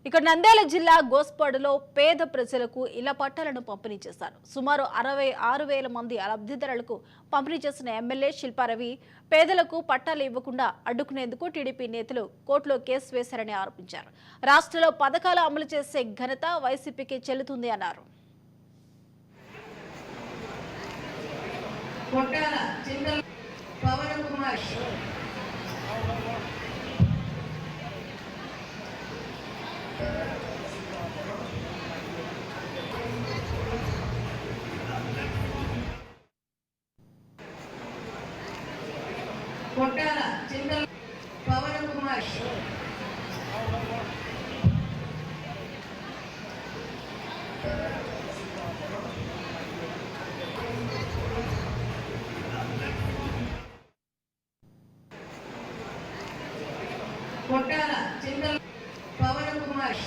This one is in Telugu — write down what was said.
ఇక నంద్యాల జిల్లా గోస్పాడులో పేద ప్రజలకు ఇళ్ల పట్టాలను పంపిణీ చేశారు. సుమారు 66,000 మంది లబ్ధిదారులకు పంపిణీ చేసిన ఎమ్మెల్యే శిల్పారవి పేదలకు పట్టాలు ఇవ్వకుండా అడ్డుకునేందుకు టీడీపీ నేతలు కోర్టులో కేసు వేశారని ఆరోపించారు. రాష్ట్రంలో పథకాలు అమలు చేసే ఘనత వైసీపీకి చెల్లుతుంది అన్నారు. కొట్టాల చింతల పవన్ కుమార్ కొట్టాల చింతల పవన్ కుమార్